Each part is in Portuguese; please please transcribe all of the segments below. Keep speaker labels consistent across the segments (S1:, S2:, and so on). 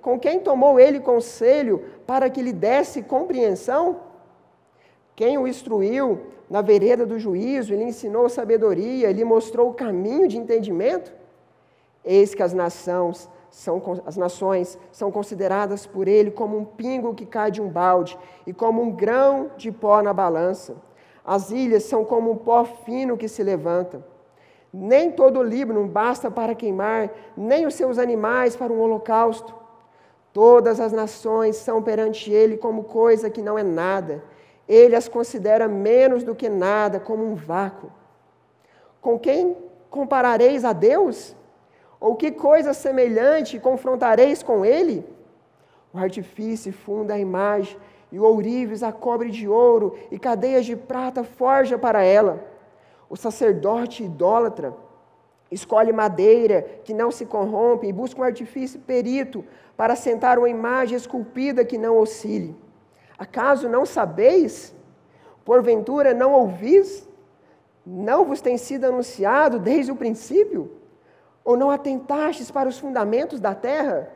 S1: com quem tomou ele conselho para que lhe desse compreensão? Quem o instruiu na vereda do juízo, e lhe ensinou sabedoria, lhe mostrou o caminho de entendimento? Eis que as nações são consideradas por ele como um pingo que cai de um balde, e como um grão de pó na balança. As ilhas são como um pó fino que se levanta. Nem todo o Líbano basta para queimar, nem os seus animais para um holocausto. Todas as nações são perante ele como coisa que não é nada. Ele as considera menos do que nada, como um vácuo. Com quem comparareis a Deus? Ou que coisa semelhante confrontareis com ele? O artifício funda a imagem, e o ourives a cobre de ouro, e cadeias de prata forja para ela. O sacerdote idólatra escolhe madeira que não se corrompe e busca um artifício perito para assentar uma imagem esculpida que não oscile. Acaso não sabeis? Porventura não ouvis? Não vos tem sido anunciado desde o princípio? Ou não atentastes para os fundamentos da terra?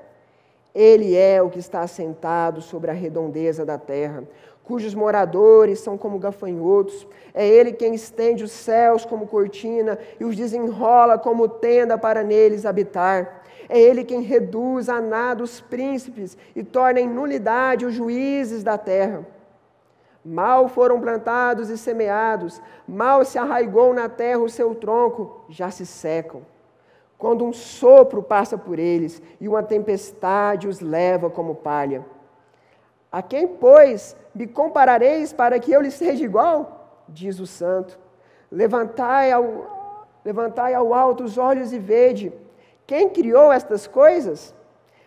S1: Ele é o que está assentado sobre a redondeza da terra, cujos moradores são como gafanhotos. É ele quem estende os céus como cortina e os desenrola como tenda para neles habitar. É ele quem reduz a nada os príncipes e torna em nulidade os juízes da terra. Mal foram plantados e semeados, mal se arraigou na terra o seu tronco, já se secam. Quando um sopro passa por eles e uma tempestade os leva como palha. A quem, pois, me comparareis para que eu lhe seja igual? Diz o santo. Levantai ao alto os olhos e vede. Quem criou estas coisas?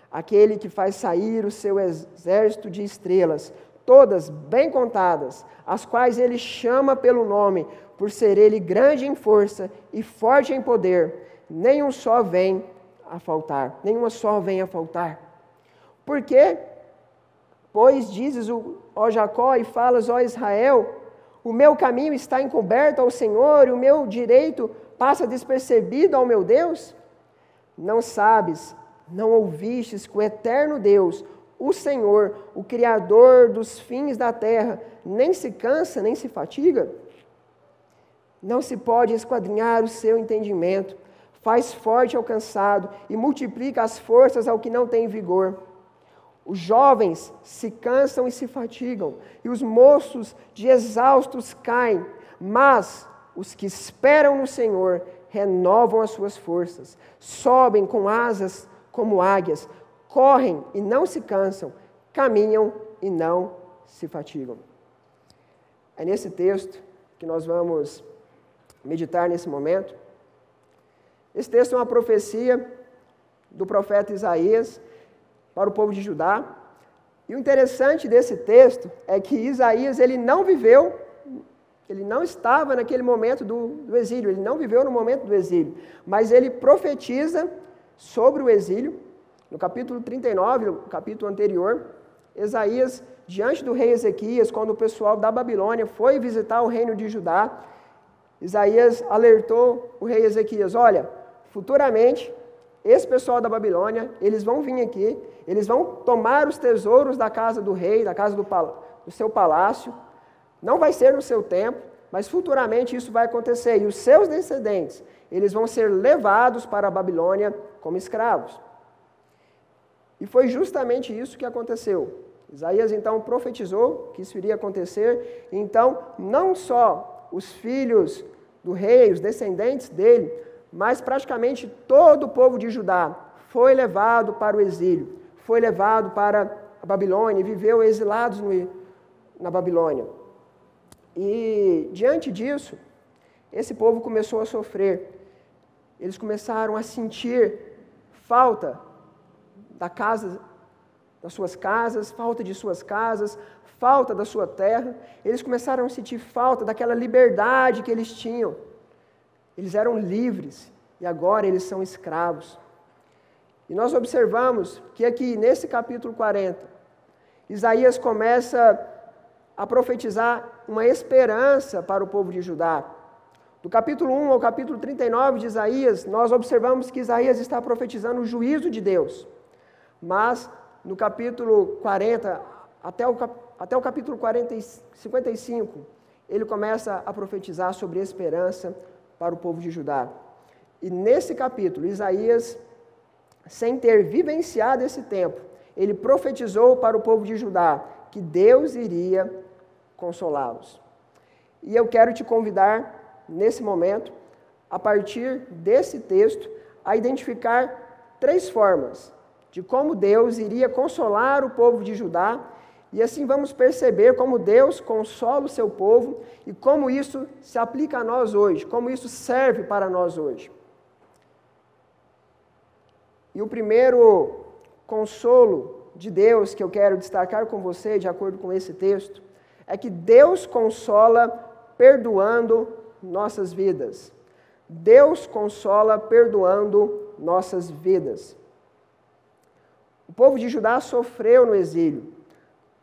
S1: Aquele que faz sair o seu exército de estrelas, todas bem contadas, as quais ele chama pelo nome, por ser ele grande em força e forte em poder. Nenhuma só vem a faltar. Por quê? Pois dizes, ó Jacó, e falas, ó Israel, o meu caminho está encoberto ao Senhor, e o meu direito passa despercebido ao meu Deus? Não sabes, não ouvistes que o eterno Deus, o Senhor, o Criador dos fins da terra, nem se cansa, nem se fatiga? Não se pode esquadrinhar o seu entendimento. Faz forte ao cansado e multiplica as forças ao que não tem vigor. Os jovens se cansam e se fatigam, e os moços de exaustos caem, mas os que esperam no Senhor renovam as suas forças, sobem com asas como águias, correm e não se cansam, caminham e não se fatigam. É nesse texto que nós vamos meditar nesse momento. Esse texto é uma profecia do profeta Isaías para o povo de Judá. E o interessante desse texto é que Isaías ele não estava naquele momento do exílio, ele não viveu no momento do exílio, mas ele profetiza sobre o exílio. No capítulo 39, no capítulo anterior, Isaías, diante do rei Ezequias, quando o pessoal da Babilônia foi visitar o reino de Judá, Isaías alertou o rei Ezequias: olha, futuramente, esse pessoal da Babilônia, eles vão vir aqui, eles vão tomar os tesouros da casa do rei, da casa do seu palácio. Não vai ser no seu tempo, mas futuramente isso vai acontecer. E os seus descendentes, eles vão ser levados para a Babilônia como escravos. E foi justamente isso que aconteceu. Isaías então profetizou que isso iria acontecer. Então, não só os filhos do rei, os descendentes dele, mas praticamente todo o povo de Judá foi levado para o exílio, foi levado para a Babilônia e viveu exilados na Babilônia. E diante disso, esse povo começou a sofrer. Eles começaram a sentir falta das suas casas, falta de suas casas, falta da sua terra. Eles começaram a sentir falta daquela liberdade que eles tinham. Eles eram livres e agora eles são escravos. E nós observamos que aqui nesse capítulo 40, Isaías começa a profetizar uma esperança para o povo de Judá. Do capítulo 1 ao capítulo 39 de Isaías, nós observamos que Isaías está profetizando o juízo de Deus. Mas no capítulo 40, até o capítulo 55, ele começa a profetizar sobre esperança para o povo de Judá. E nesse capítulo, Isaías, sem ter vivenciado esse tempo, ele profetizou para o povo de Judá que Deus iria consolá-los. E eu quero te convidar, nesse momento, a partir desse texto, a identificar 3 formas de como Deus iria consolar o povo de Judá, e assim vamos perceber como Deus consola o seu povo e como isso se aplica a nós hoje, como isso serve para nós hoje. E o primeiro consolo de Deus que eu quero destacar com você, de acordo com esse texto, é que Deus consola perdoando nossas vidas. Deus consola perdoando nossas vidas. O povo de Judá sofreu no exílio,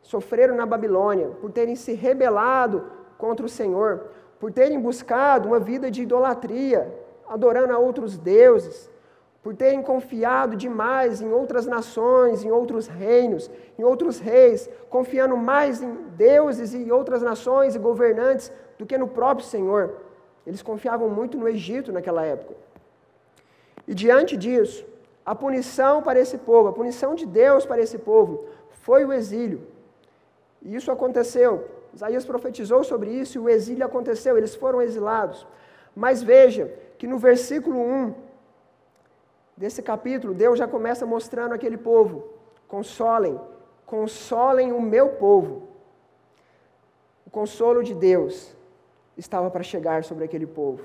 S1: sofreram na Babilônia, por terem se rebelado contra o Senhor, por terem buscado uma vida de idolatria, adorando a outros deuses, por terem confiado demais em outras nações, em outros reinos, em outros reis, confiando mais em deuses e outras nações e governantes do que no próprio Senhor. Eles confiavam muito no Egito naquela época. E diante disso, a punição para esse povo, a punição de Deus para esse povo, foi o exílio. E isso aconteceu. Isaías profetizou sobre isso e o exílio aconteceu, eles foram exilados. Mas veja que no versículo 1 desse capítulo, Deus já começa mostrando aquele povo: consolem, consolem o meu povo. O consolo de Deus estava para chegar sobre aquele povo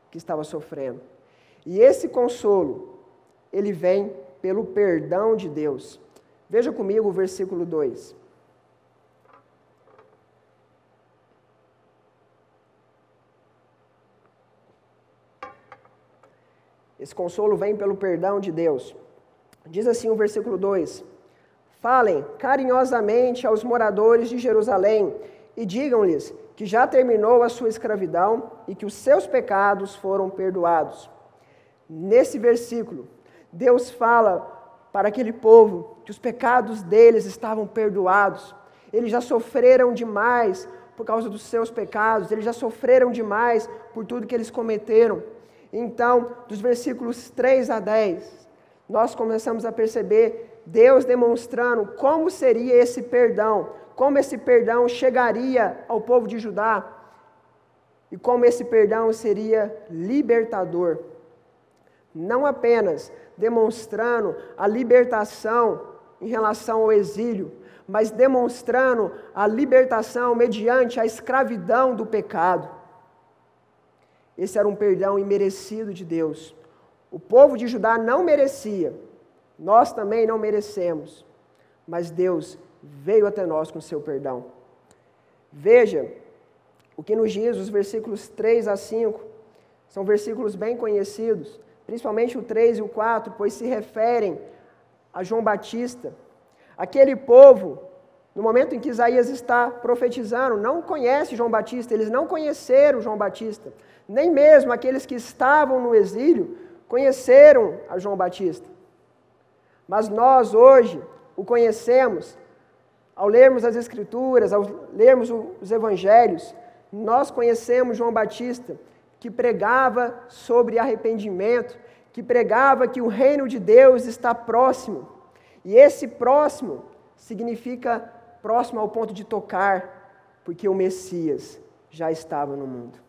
S1: que estava sofrendo. E esse consolo, ele vem pelo perdão de Deus. Veja comigo o versículo 2. Esse consolo vem pelo perdão de Deus. Diz assim o versículo 2: falem carinhosamente aos moradores de Jerusalém e digam-lhes que já terminou a sua escravidão e que os seus pecados foram perdoados. Nesse versículo, Deus fala para aquele povo que os pecados deles estavam perdoados. Eles já sofreram demais por causa dos seus pecados, eles já sofreram demais por tudo que eles cometeram. Então, dos versículos 3 a 10, nós começamos a perceber Deus demonstrando como seria esse perdão, como esse perdão chegaria ao povo de Judá e como esse perdão seria libertador. Não apenas demonstrando a libertação em relação ao exílio, mas demonstrando a libertação mediante a escravidão do pecado. Esse era um perdão imerecido de Deus. O povo de Judá não merecia, nós também não merecemos, mas Deus veio até nós com seu perdão. Veja o que nos diz os versículos 3 a 5, são versículos bem conhecidos, principalmente o 3 e o 4, pois se referem a João Batista. Aquele povo, no momento em que Isaías está profetizando, não conhece João Batista, eles não conheceram João Batista, nem mesmo aqueles que estavam no exílio conheceram a João Batista. Mas nós hoje o conhecemos, ao lermos as Escrituras, ao lermos os Evangelhos, nós conhecemos João Batista, que pregava sobre arrependimento, que pregava que o reino de Deus está próximo. E esse próximo significa próximo ao ponto de tocar, porque o Messias já estava no mundo.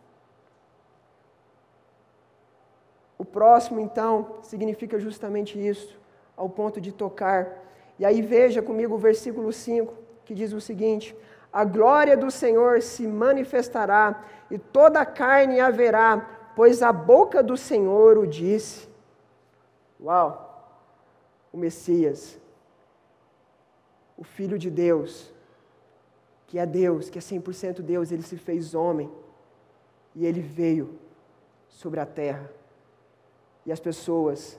S1: O próximo, então, significa justamente isso, ao ponto de tocar. E aí veja comigo o versículo 5, que diz o seguinte: a glória do Senhor se manifestará, e toda a carne a verá, pois a boca do Senhor o disse. Uau! O Messias, o Filho de Deus, que é 100% Deus, ele se fez homem, e ele veio sobre a terra. E as pessoas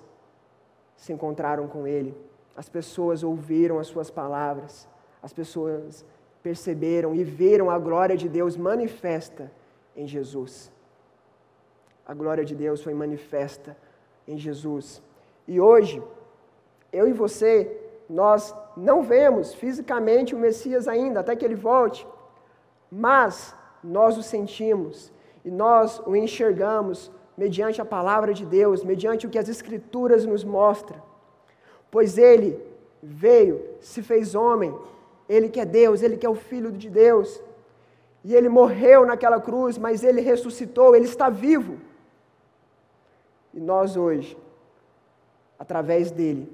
S1: se encontraram com ele, as pessoas ouviram as suas palavras, as pessoas perceberam e viram a glória de Deus manifesta em Jesus. A glória de Deus foi manifesta em Jesus. E hoje, eu e você, nós não vemos fisicamente o Messias ainda, até que ele volte, mas nós o sentimos e nós o enxergamos mediante a palavra de Deus, mediante o que as Escrituras nos mostram. Pois ele veio, se fez homem, ele que é Deus, ele que é o Filho de Deus, e ele morreu naquela cruz, mas ele ressuscitou, ele está vivo. E nós hoje, através dele,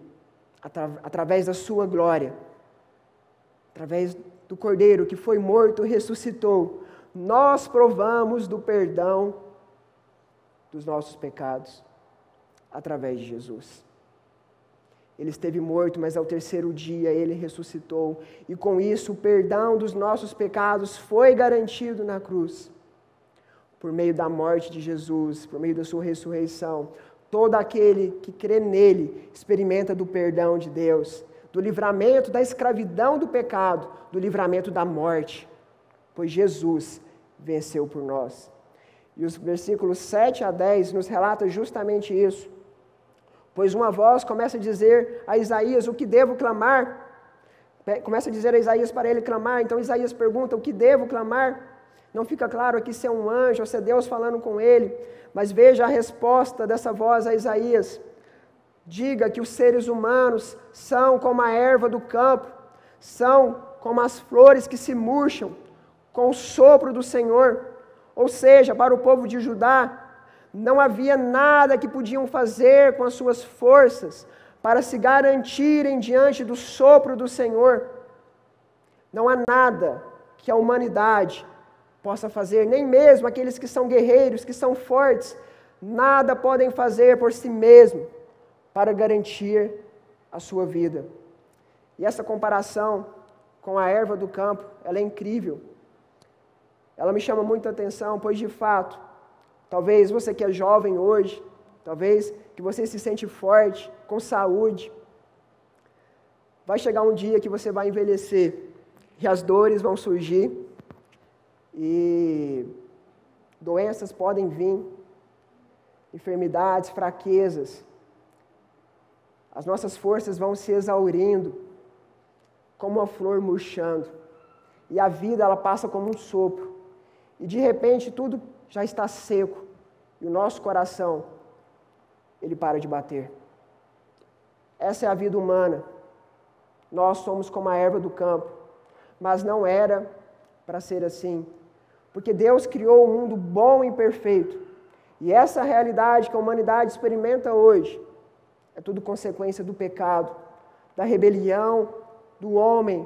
S1: através da sua glória, através do Cordeiro que foi morto e ressuscitou, nós provamos do perdão dos nossos pecados através de Jesus. Ele esteve morto, mas ao terceiro dia ele ressuscitou, e com isso o perdão dos nossos pecados foi garantido na cruz. Por meio da morte de Jesus, por meio da sua ressurreição, todo aquele que crê nele experimenta do perdão de Deus, do livramento da escravidão do pecado, do livramento da morte, pois Jesus venceu por nós. E os versículos 7 a 10 nos relatam justamente isso. Pois uma voz começa a dizer a Isaías o que devo clamar. Começa a dizer a Isaías para ele clamar. Então Isaías pergunta o que devo clamar. Não fica claro aqui se é um anjo ou se é Deus falando com ele. Mas veja a resposta dessa voz a Isaías. Diga que os seres humanos são como a erva do campo, são como as flores que se murcham com o sopro do Senhor. Ou seja, para o povo de Judá, não havia nada que podiam fazer com as suas forças para se garantirem diante do sopro do Senhor. Não há nada que a humanidade possa fazer, nem mesmo aqueles que são guerreiros, que são fortes, nada podem fazer por si mesmo para garantir a sua vida. E essa comparação com a erva do campo, ela é incrível. Ela me chama muita atenção, pois de fato, talvez você que é jovem hoje, talvez que você se sente forte, com saúde, vai chegar um dia que você vai envelhecer e as dores vão surgir e doenças podem vir, enfermidades, fraquezas, as nossas forças vão se exaurindo, como uma flor murchando, e a vida ela passa como um sopro, e de repente tudo já está seco, e o nosso coração, ele para de bater. Essa é a vida humana. Nós somos como a erva do campo, mas não era para ser assim, porque Deus criou um mundo bom e perfeito, e essa realidade que a humanidade experimenta hoje, é tudo consequência do pecado, da rebelião do homem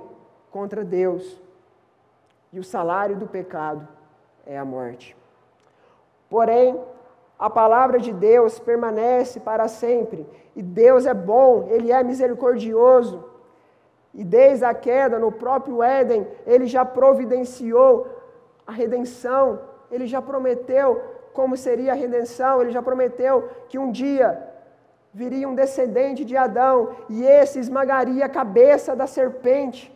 S1: contra Deus, e o salário do pecado é a morte. Porém, a palavra de Deus permanece para sempre, e Deus é bom, Ele é misericordioso, e desde a queda no próprio Éden, Ele já providenciou a redenção, Ele já prometeu como seria a redenção, Ele já prometeu que um dia viria um descendente de Adão, e esse esmagaria a cabeça da serpente.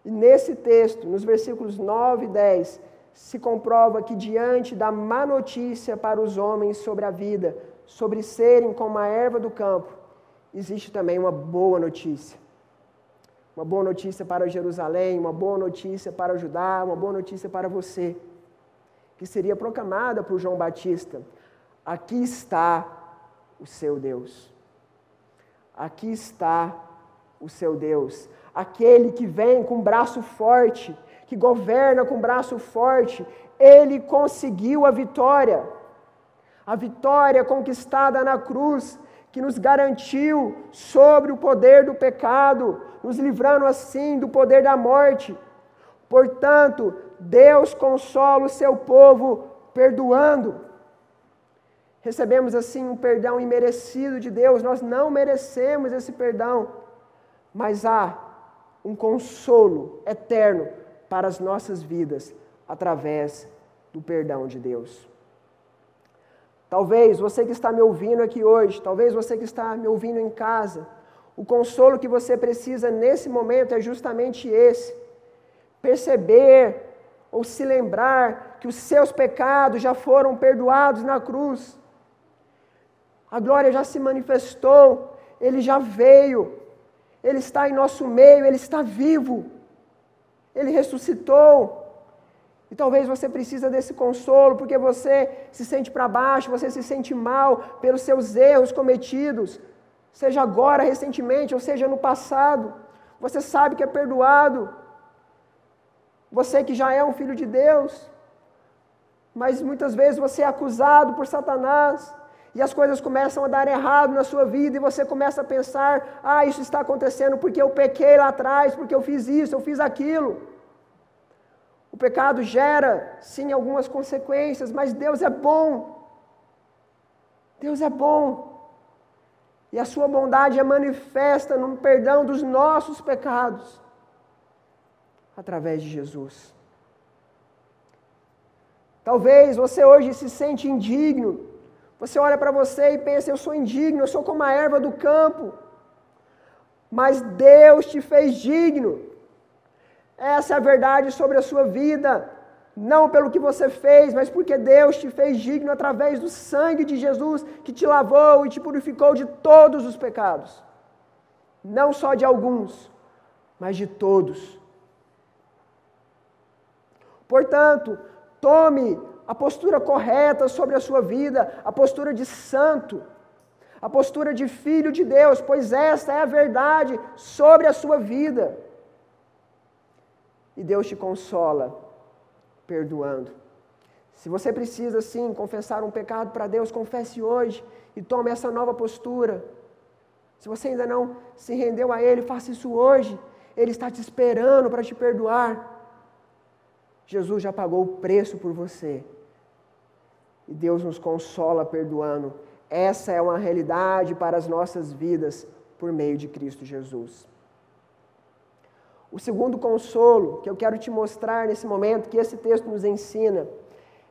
S1: E nesse texto, nos versículos 9 e 10, se comprova que diante da má notícia para os homens sobre a vida, sobre serem como a erva do campo, existe também uma boa notícia. Uma boa notícia para Jerusalém, uma boa notícia para Judá, uma boa notícia para você, que seria proclamada por João Batista. Aqui está o seu Deus. Aqui está o seu Deus. Aquele que vem com braço forte, que governa com braço forte, Ele conseguiu a vitória conquistada na cruz, que nos garantiu sobre o poder do pecado, nos livrando assim do poder da morte. Portanto, Deus consola o seu povo perdoando. Recebemos assim um perdão imerecido de Deus, nós não merecemos esse perdão, mas há um consolo eterno para as nossas vidas, através do perdão de Deus. Talvez você que está me ouvindo aqui hoje, talvez você que está me ouvindo em casa, o consolo que você precisa nesse momento é justamente esse: perceber ou se lembrar que os seus pecados já foram perdoados na cruz. A glória já se manifestou, Ele já veio, Ele está em nosso meio, Ele está vivo. Ele ressuscitou. E talvez você precisa desse consolo, porque você se sente para baixo, você se sente mal pelos seus erros cometidos, seja agora, recentemente, ou seja no passado. Você sabe que é perdoado. Você que já é um filho de Deus. Mas muitas vezes você é acusado por Satanás. E as coisas começam a dar errado na sua vida e você começa a pensar, isso está acontecendo porque eu pequei lá atrás, porque eu fiz isso, eu fiz aquilo. O pecado gera, sim, algumas consequências, mas Deus é bom. Deus é bom. E a sua bondade é manifesta no perdão dos nossos pecados, através de Jesus. Talvez você hoje se sente indigno. Você olha para você e pensa, eu sou indigno, eu sou como a erva do campo. Mas Deus te fez digno. Essa é a verdade sobre a sua vida. Não pelo que você fez, mas porque Deus te fez digno através do sangue de Jesus, que te lavou e te purificou de todos os pecados. Não só de alguns, mas de todos. Portanto, tome a postura correta sobre a sua vida, a postura de santo, a postura de filho de Deus, pois esta é a verdade sobre a sua vida. E Deus te consola, perdoando. Se você precisa, sim, confessar um pecado para Deus, confesse hoje e tome essa nova postura. Se você ainda não se rendeu a Ele, faça isso hoje. Ele está te esperando para te perdoar. Jesus já pagou o preço por você. E Deus nos consola perdoando. Essa é uma realidade para as nossas vidas por meio de Cristo Jesus. O segundo consolo que eu quero te mostrar nesse momento, que esse texto nos ensina,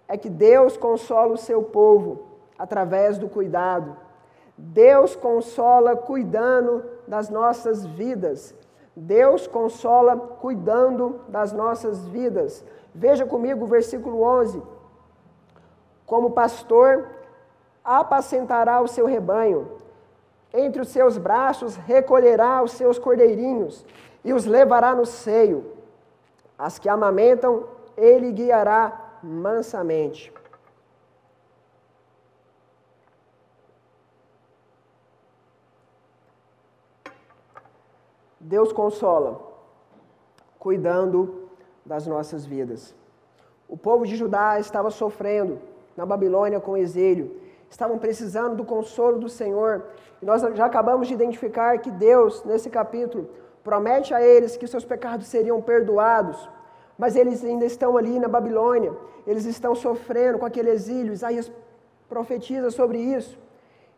S1: é que Deus consola o seu povo através do cuidado. Deus consola cuidando das nossas vidas. Deus consola cuidando das nossas vidas. Veja comigo o versículo 11. Como pastor, apacentará o seu rebanho. Entre os seus braços recolherá os seus cordeirinhos e os levará no seio. As que amamentam, ele guiará mansamente. Deus consola, cuidando das nossas vidas. O povo de Judá estava sofrendo na Babilônia com exílio. Estavam precisando do consolo do Senhor. E nós já acabamos de identificar que Deus, nesse capítulo, promete a eles que seus pecados seriam perdoados. Mas eles ainda estão ali na Babilônia. Eles estão sofrendo com aquele exílio. Isaías profetiza sobre isso.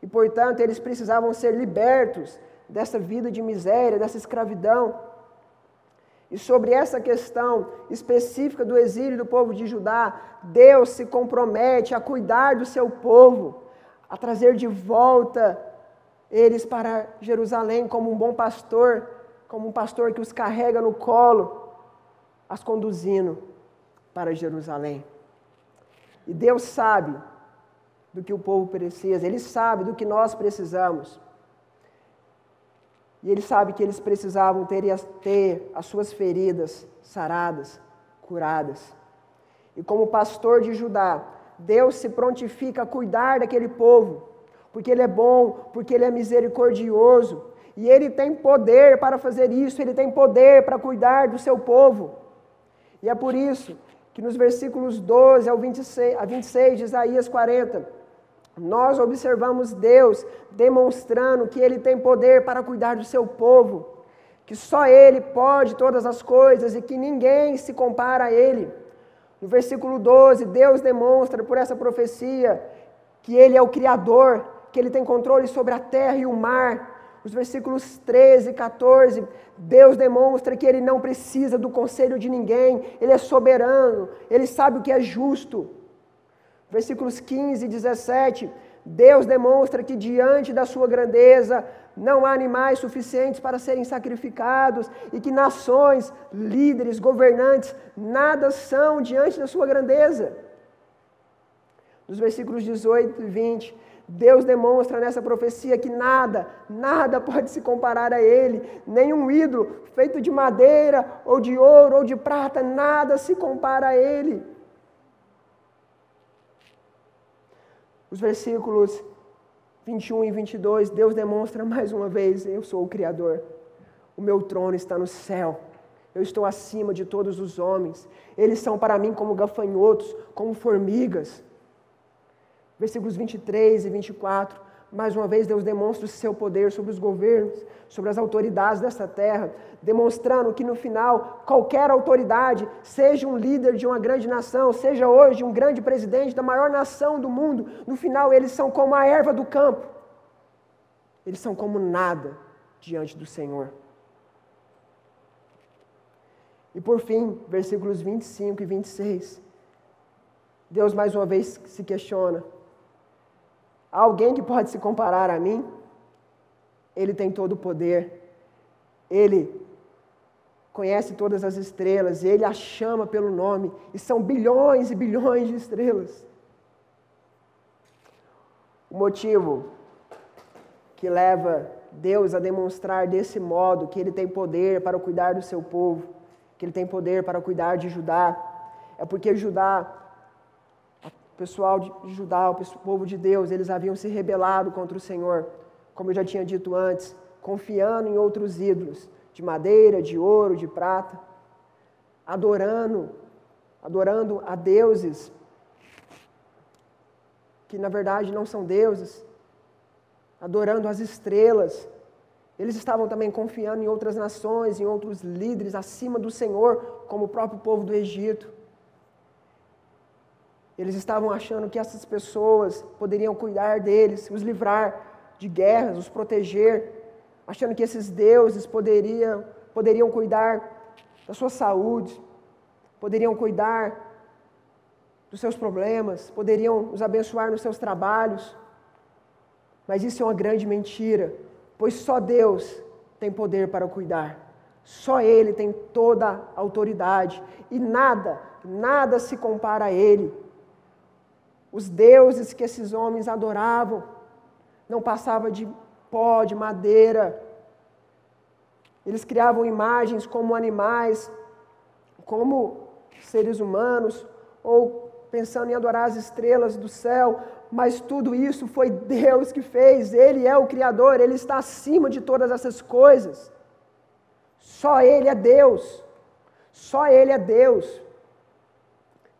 S1: E, portanto, eles precisavam ser libertos dessa vida de miséria, dessa escravidão. E sobre essa questão específica do exílio do povo de Judá, Deus se compromete a cuidar do seu povo, a trazer de volta eles para Jerusalém como um bom pastor, como um pastor que os carrega no colo, as conduzindo para Jerusalém. E Deus sabe do que o povo precisa, Ele sabe do que nós precisamos. E Ele sabe que eles precisavam ter as suas feridas saradas, curadas. E como pastor de Judá, Deus se prontifica a cuidar daquele povo, porque Ele é bom, porque Ele é misericordioso, e Ele tem poder para fazer isso, Ele tem poder para cuidar do seu povo. E é por isso que nos versículos 12 a 26 de Isaías 40, nós observamos Deus demonstrando que Ele tem poder para cuidar do seu povo, que só Ele pode todas as coisas e que ninguém se compara a Ele. No versículo 12, Deus demonstra por essa profecia que Ele é o Criador, que Ele tem controle sobre a terra e o mar. Os versículos 13 e 14, Deus demonstra que Ele não precisa do conselho de ninguém, Ele é soberano, Ele sabe o que é justo. Versículos 15 e 17, Deus demonstra que diante da sua grandeza não há animais suficientes para serem sacrificados e que nações, líderes, governantes, nada são diante da sua grandeza. Nos versículos 18 e 20, Deus demonstra nessa profecia que nada pode se comparar a Ele. Nenhum ídolo feito de madeira, ou de ouro, ou de prata, nada se compara a Ele. Os versículos 21 e 22, Deus demonstra mais uma vez: eu sou o Criador. O meu trono está no céu. Eu estou acima de todos os homens. Eles são para mim como gafanhotos, como formigas. Versículos 23 e 24, mais uma vez Deus demonstra o seu poder sobre os governos, sobre as autoridades desta terra, demonstrando que no final, qualquer autoridade, seja um líder de uma grande nação, seja hoje um grande presidente da maior nação do mundo, no final eles são como a erva do campo. Eles são como nada diante do Senhor. E por fim, versículos 25 e 26, Deus mais uma vez se questiona: há alguém que pode se comparar a mim? Ele tem todo o poder, Ele conhece todas as estrelas, Ele as chama pelo nome, e são bilhões e bilhões de estrelas. O motivo que leva Deus a demonstrar desse modo que Ele tem poder para cuidar do seu povo, que Ele tem poder para cuidar de Judá, é porque Judá, o pessoal de Judá, o povo de Deus, eles haviam se rebelado contra o Senhor, como eu já tinha dito antes, confiando em outros ídolos, de madeira, de ouro, de prata, adorando a deuses que na verdade não são deuses, adorando as estrelas. Eles estavam também confiando em outras nações, em outros líderes acima do Senhor, como o próprio povo do Egito. Eles estavam achando que essas pessoas poderiam cuidar deles, os livrar de guerras, os proteger, achando que esses deuses poderiam cuidar da sua saúde, poderiam cuidar dos seus problemas, poderiam os abençoar nos seus trabalhos. Mas isso é uma grande mentira, pois só Deus tem poder para cuidar. Só Ele tem toda a autoridade e nada se compara a Ele. Os deuses que esses homens adoravam não passavam de pó, de madeira. Eles criavam imagens como animais, como seres humanos, ou pensando em adorar as estrelas do céu, mas tudo isso foi Deus que fez. Ele é o Criador, Ele está acima de todas essas coisas. Só Ele é Deus. Só Ele é Deus.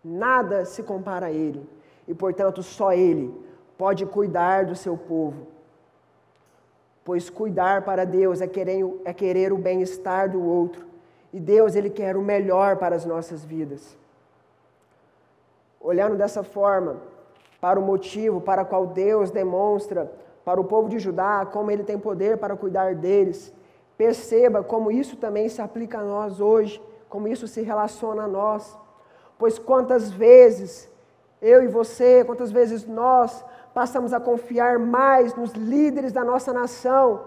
S1: Nada se compara a Ele. E, portanto, só Ele pode cuidar do seu povo. Pois cuidar para Deus é querer o bem-estar do outro. E Deus, Ele quer o melhor para as nossas vidas. Olhando dessa forma, para o motivo para qual Deus demonstra para o povo de Judá como Ele tem poder para cuidar deles, perceba como isso também se aplica a nós hoje, como isso se relaciona a nós. Pois quantas vezes eu e você, quantas vezes nós passamos a confiar mais nos líderes da nossa nação,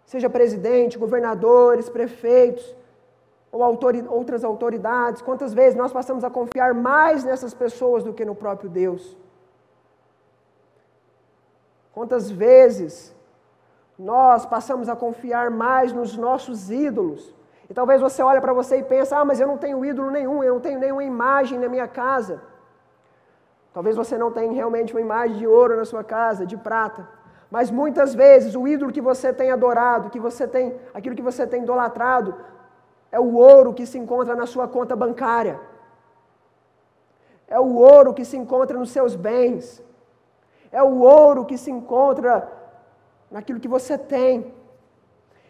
S1: seja presidente, governadores, prefeitos, ou outras autoridades, quantas vezes nós passamos a confiar mais nessas pessoas do que no próprio Deus? Quantas vezes nós passamos a confiar mais nos nossos ídolos? E talvez você olhe para você e pense: mas eu não tenho ídolo nenhum, eu não tenho nenhuma imagem na minha casa. Talvez você não tenha realmente uma imagem de ouro na sua casa, de prata. Mas muitas vezes o ídolo que você tem adorado, aquilo que você tem idolatrado, é o ouro que se encontra na sua conta bancária. É o ouro que se encontra nos seus bens. É o ouro que se encontra naquilo que você tem.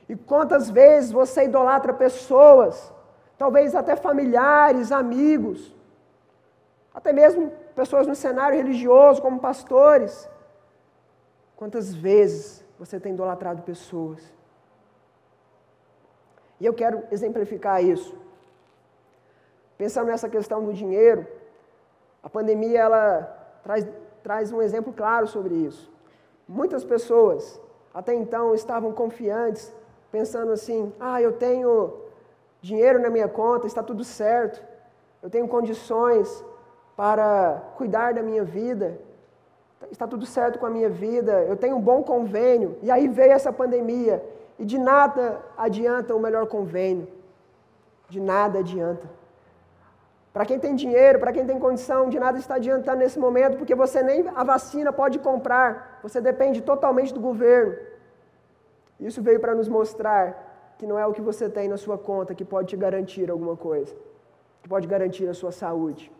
S1: E quantas vezes você idolatra pessoas, talvez até familiares, amigos, até mesmo pessoas no cenário religioso, como pastores. Quantas vezes você tem idolatrado pessoas? E eu quero exemplificar isso. Pensando nessa questão do dinheiro, a pandemia ela traz um exemplo claro sobre isso. Muitas pessoas até então estavam confiantes, pensando assim: eu tenho dinheiro na minha conta, está tudo certo, eu tenho condições para cuidar da minha vida, está tudo certo com a minha vida, eu tenho um bom convênio, e aí veio essa pandemia, e de nada adianta o melhor convênio, de nada adianta. Para quem tem dinheiro, para quem tem condição, de nada está adiantando nesse momento, porque você nem a vacina pode comprar, você depende totalmente do governo. Isso veio para nos mostrar que não é o que você tem na sua conta que pode te garantir alguma coisa, que pode garantir a sua saúde.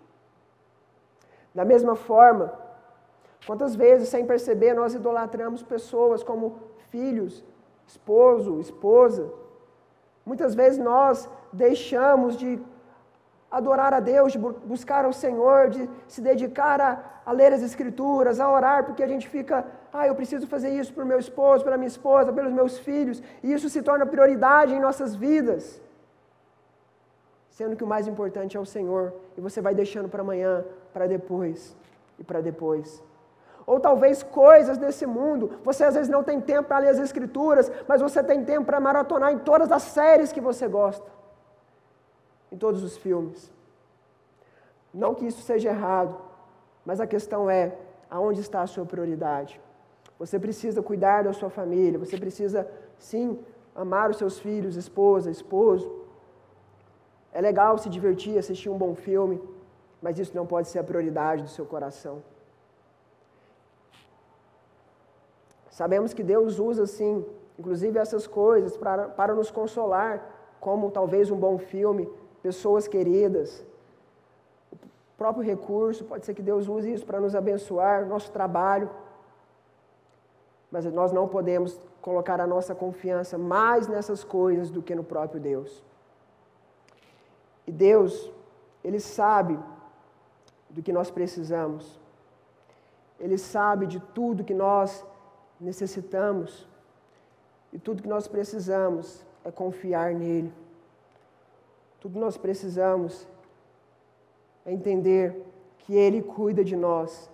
S1: Da mesma forma, quantas vezes, sem perceber, nós idolatramos pessoas como filhos, esposo, esposa. Muitas vezes nós deixamos de adorar a Deus, de buscar ao Senhor, de se dedicar a ler as Escrituras, a orar, porque a gente fica, eu preciso fazer isso para o meu esposo, pela minha esposa, pelos meus filhos, e isso se torna prioridade em nossas vidas, sendo que o mais importante é o Senhor, e você vai deixando para amanhã, para depois, e para depois. Ou talvez coisas desse mundo, você às vezes não tem tempo para ler as Escrituras, mas você tem tempo para maratonar em todas as séries que você gosta, em todos os filmes. Não que isso seja errado, mas a questão é, aonde está a sua prioridade? Você precisa cuidar da sua família, você precisa, sim, amar os seus filhos, esposa, esposo. É legal se divertir, assistir um bom filme, mas isso não pode ser a prioridade do seu coração. Sabemos que Deus usa, sim, inclusive essas coisas para nos consolar, como talvez um bom filme, pessoas queridas, o próprio recurso, pode ser que Deus use isso para nos abençoar, nosso trabalho, mas nós não podemos colocar a nossa confiança mais nessas coisas do que no próprio Deus. E Deus, Ele sabe do que nós precisamos, Ele sabe de tudo que nós necessitamos, e tudo que nós precisamos é confiar nele. Tudo que nós precisamos é entender que Ele cuida de nós,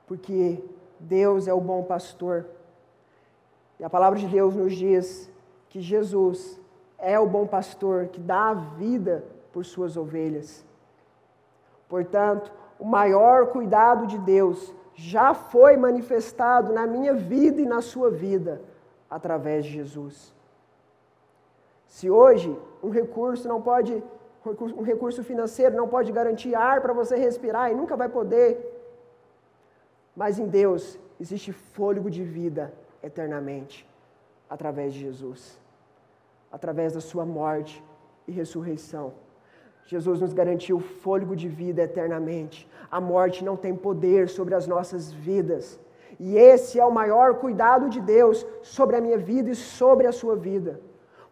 S1: porque Deus é o bom pastor. E a palavra de Deus nos diz que Jesus é o bom pastor que dá a vida por suas ovelhas. Portanto, o maior cuidado de Deus já foi manifestado na minha vida e na sua vida através de Jesus. Se hoje um recurso financeiro não pode garantir ar para você respirar e nunca vai poder, mas em Deus existe fôlego de vida eternamente através de Jesus, através da sua morte e ressurreição. Jesus nos garantiu fôlego de vida eternamente. A morte não tem poder sobre as nossas vidas. E esse é o maior cuidado de Deus sobre a minha vida e sobre a sua vida.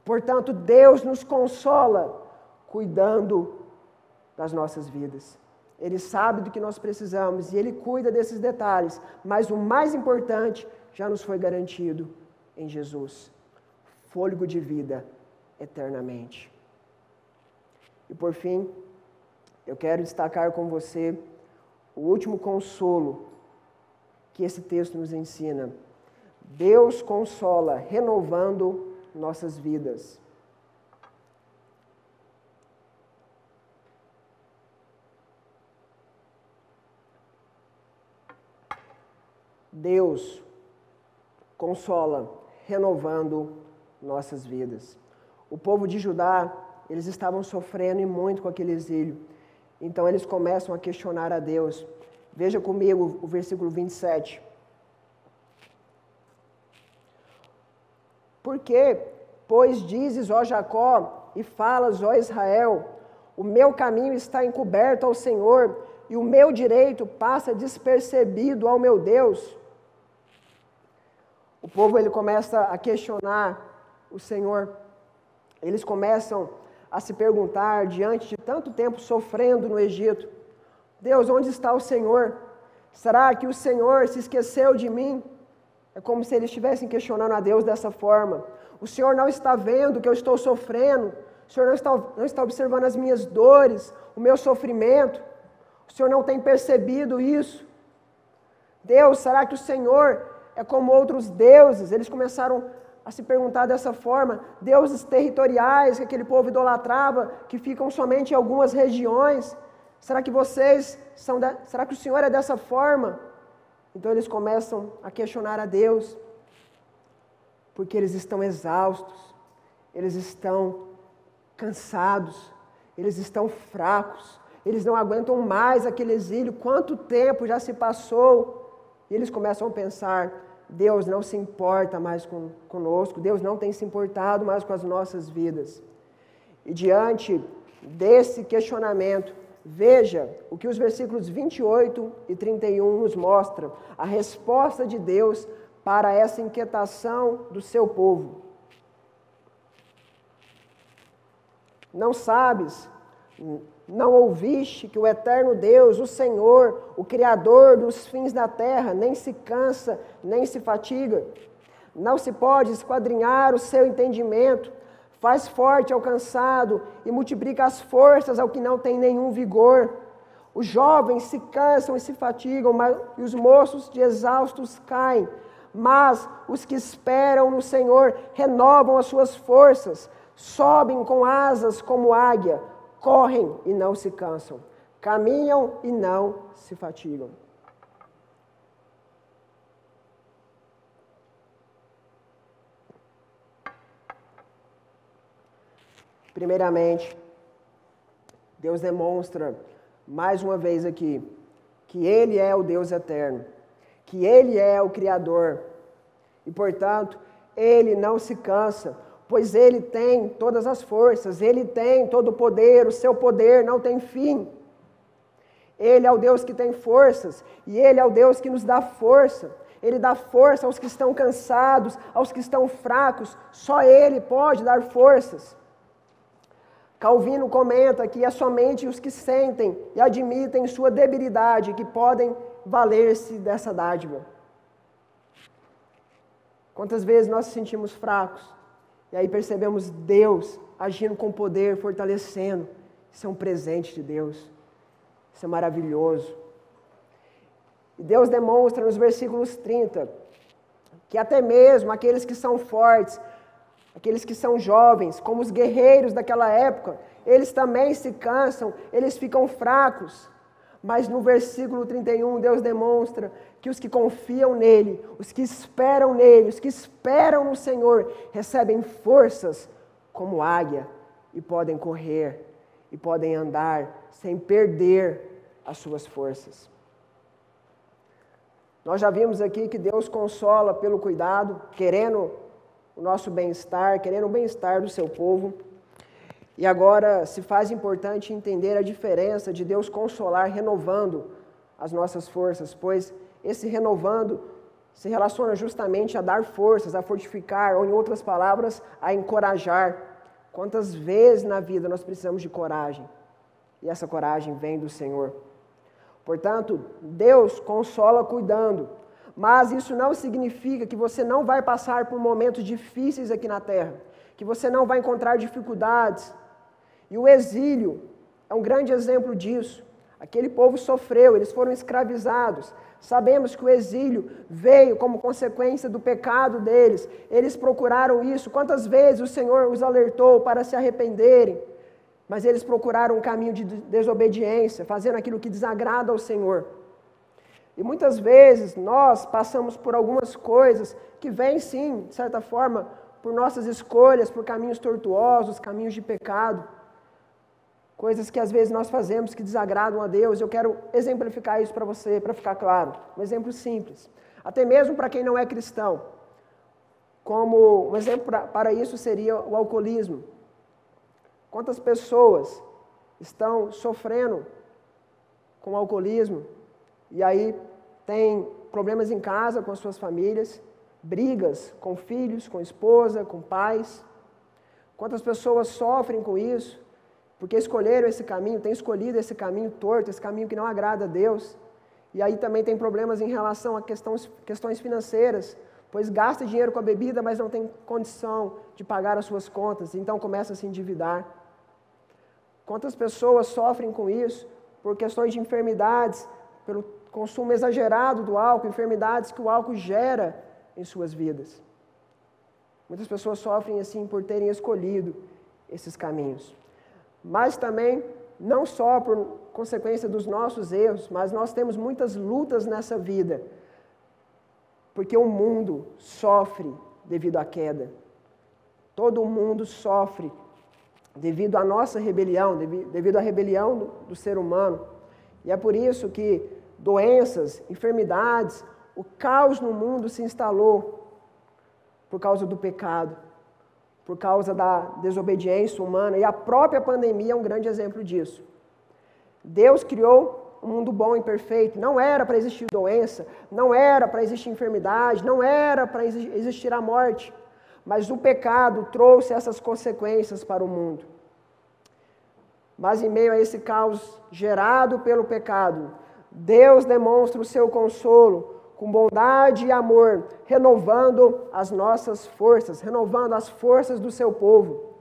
S1: Portanto, Deus nos consola cuidando das nossas vidas. Ele sabe do que nós precisamos e Ele cuida desses detalhes. Mas o mais importante já nos foi garantido em Jesus. Fôlego de vida eternamente. E por fim, eu quero destacar com você o último consolo que esse texto nos ensina. Deus consola, renovando nossas vidas. Deus consola, renovando nossas vidas. O povo de Judá, eles estavam sofrendo e muito com aquele exílio. Então eles começam a questionar a Deus. Veja comigo o versículo 27. Por que, pois, dizes, ó Jacó, e falas, ó Israel, o meu caminho está encoberto ao Senhor, e o meu direito passa despercebido ao meu Deus? O povo ele começa a questionar o Senhor. Eles começam a se perguntar, diante de tanto tempo sofrendo no Egito, Deus, onde está o Senhor? Será que o Senhor se esqueceu de mim? É como se eles estivessem questionando a Deus dessa forma. O Senhor não está vendo que eu estou sofrendo? O Senhor não está observando as minhas dores, o meu sofrimento? O Senhor não tem percebido isso? Deus, será que o Senhor é como outros deuses? Eles começaram a se perguntar dessa forma, deuses territoriais que aquele povo idolatrava, que ficam somente em algumas regiões. Será que será que o Senhor é dessa forma? Então eles começam a questionar a Deus, porque eles estão exaustos, eles estão cansados, eles estão fracos, eles não aguentam mais aquele exílio, quanto tempo já se passou? E eles começam a pensar, Deus não se importa mais conosco, Deus não tem se importado mais com as nossas vidas. E diante desse questionamento, veja o que os versículos 28 e 31 nos mostram, a resposta de Deus para essa inquietação do seu povo. Não sabes, não ouviste que o eterno Deus, o Senhor, o Criador dos fins da terra, nem se cansa, nem se fatiga. Não se pode esquadrinhar o seu entendimento, faz forte ao cansado e multiplica as forças ao que não tem nenhum vigor. Os jovens se cansam e se fatigam, e os moços de exaustos caem. Mas os que esperam no Senhor renovam as suas forças, sobem com asas como águia, correm e não se cansam, caminham e não se fatigam. Primeiramente, Deus demonstra mais uma vez aqui que Ele é o Deus eterno, que Ele é o Criador e, portanto, Ele não se cansa, pois Ele tem todas as forças, Ele tem todo o poder, o seu poder não tem fim. Ele é o Deus que tem forças e Ele é o Deus que nos dá força. Ele dá força aos que estão cansados, aos que estão fracos, só Ele pode dar forças. Calvino comenta que é somente os que sentem e admitem sua debilidade que podem valer-se dessa dádiva. Quantas vezes nós nos sentimos fracos e aí percebemos Deus agindo com poder, fortalecendo. Isso é um presente de Deus. Isso é maravilhoso. E Deus demonstra nos versículos 30 que até mesmo aqueles que são fortes, aqueles que são jovens, como os guerreiros daquela época, eles também se cansam, eles ficam fracos. Mas no versículo 31, Deus demonstra que os que confiam nele, os que esperam nele, os que esperam no Senhor, recebem forças como águia e podem correr e podem andar sem perder as suas forças. Nós já vimos aqui que Deus consola pelo cuidado, querendo o nosso bem-estar, querendo o bem-estar do seu povo. E agora se faz importante entender a diferença de Deus consolar renovando as nossas forças, pois esse renovando se relaciona justamente a dar forças, a fortificar, ou em outras palavras, a encorajar. Quantas vezes na vida nós precisamos de coragem? E essa coragem vem do Senhor. Portanto, Deus consola cuidando, mas isso não significa que você não vai passar por momentos difíceis aqui na terra, que você não vai encontrar dificuldades. E o exílio é um grande exemplo disso. Aquele povo sofreu, eles foram escravizados. Sabemos que o exílio veio como consequência do pecado deles. Eles procuraram isso. Quantas vezes o Senhor os alertou para se arrependerem? Mas eles procuraram um caminho de desobediência, fazendo aquilo que desagrada ao Senhor. E muitas vezes nós passamos por algumas coisas que vêm sim, de certa forma, por nossas escolhas, por caminhos tortuosos, caminhos de pecado. Coisas que às vezes nós fazemos que desagradam a Deus. Eu quero exemplificar isso para você, para ficar claro. Um exemplo simples. Até mesmo para quem não é cristão. Como um exemplo para isso seria o alcoolismo. Quantas pessoas estão sofrendo com o alcoolismo e aí tem problemas em casa com as suas famílias, brigas com filhos, com esposa, com pais. Quantas pessoas sofrem com isso porque escolheram esse caminho, têm escolhido esse caminho torto, esse caminho que não agrada a Deus. E aí também tem problemas em relação a questões financeiras, pois gasta dinheiro com a bebida, mas não tem condição de pagar as suas contas, então começa a se endividar. Quantas pessoas sofrem com isso por questões de enfermidades, pelo consumo exagerado do álcool, enfermidades que o álcool gera em suas vidas. Muitas pessoas sofrem assim por terem escolhido esses caminhos. Mas também, não só por consequência dos nossos erros, mas nós temos muitas lutas nessa vida. Porque o mundo sofre devido à queda. Todo mundo sofre devido à nossa rebelião, devido à rebelião do ser humano. E é por isso que doenças, enfermidades, o caos no mundo se instalou por causa do pecado, por causa da desobediência humana. E a própria pandemia é um grande exemplo disso. Deus criou um mundo bom e perfeito. Não era para existir doença, não era para existir enfermidade, não era para existir a morte. Mas o pecado trouxe essas consequências para o mundo. Mas em meio a esse caos gerado pelo pecado, Deus demonstra o seu consolo com bondade e amor, renovando as nossas forças, renovando as forças do seu povo.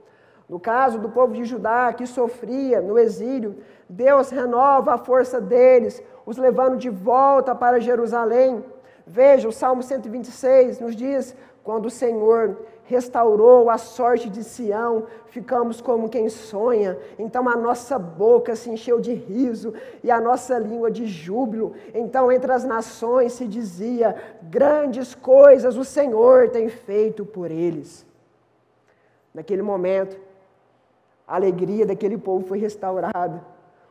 S1: No caso do povo de Judá, que sofria no exílio, Deus renova a força deles, os levando de volta para Jerusalém. Veja, o Salmo 126 nos diz: quando o Senhor restaurou a sorte de Sião, ficamos como quem sonha. Então a nossa boca se encheu de riso e a nossa língua de júbilo. Então entre as nações se dizia: grandes coisas o Senhor tem feito por eles. Naquele momento, a alegria daquele povo foi restaurada.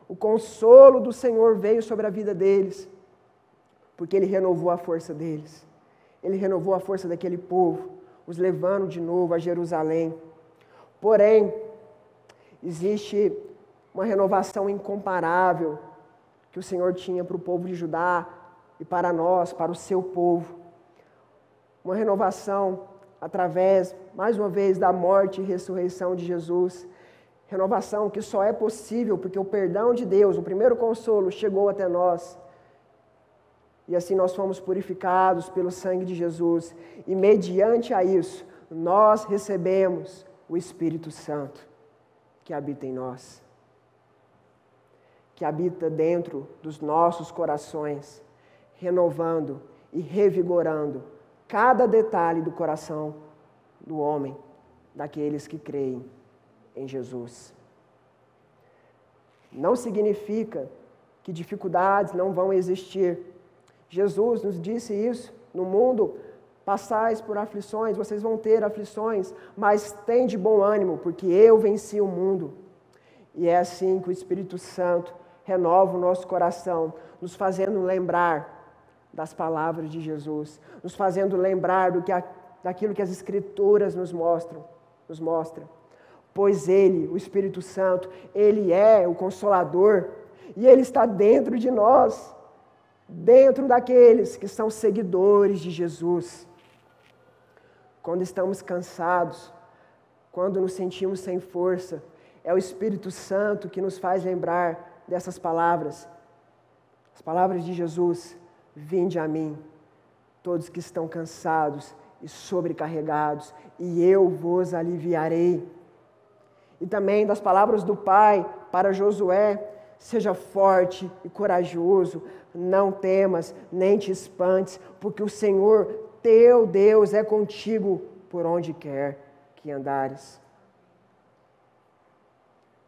S1: O consolo do Senhor veio sobre a vida deles, porque Ele renovou a força deles. Ele renovou a força daquele povo, os levando de novo a Jerusalém. Porém, existe uma renovação incomparável que o Senhor tinha para o povo de Judá e para nós, para o seu povo. Uma renovação através, mais uma vez, da morte e ressurreição de Jesus. Renovação que só é possível porque o perdão de Deus, o primeiro consolo, chegou até nós. E assim nós fomos purificados pelo sangue de Jesus. E mediante a isso, nós recebemos o Espírito Santo que habita em nós. Que habita dentro dos nossos corações, renovando e revigorando cada detalhe do coração do homem, daqueles que creem em Jesus. Não significa que dificuldades não vão existir. Jesus nos disse isso: no mundo passais por aflições, vocês vão ter aflições, mas tem de bom ânimo, porque eu venci o mundo. E é assim que o Espírito Santo renova o nosso coração, nos fazendo lembrar das palavras de Jesus, nos fazendo lembrar daquilo que as Escrituras nos mostram. Pois Ele, o Espírito Santo, Ele é o Consolador, e Ele está dentro de nós, dentro daqueles que são seguidores de Jesus. Quando estamos cansados, quando nos sentimos sem força, é o Espírito Santo que nos faz lembrar dessas palavras. As palavras de Jesus: vinde a mim, todos que estão cansados e sobrecarregados, e eu vos aliviarei. E também das palavras do Pai para Josué: seja forte e corajoso, não temas, nem te espantes, porque o Senhor, teu Deus, é contigo por onde quer que andares.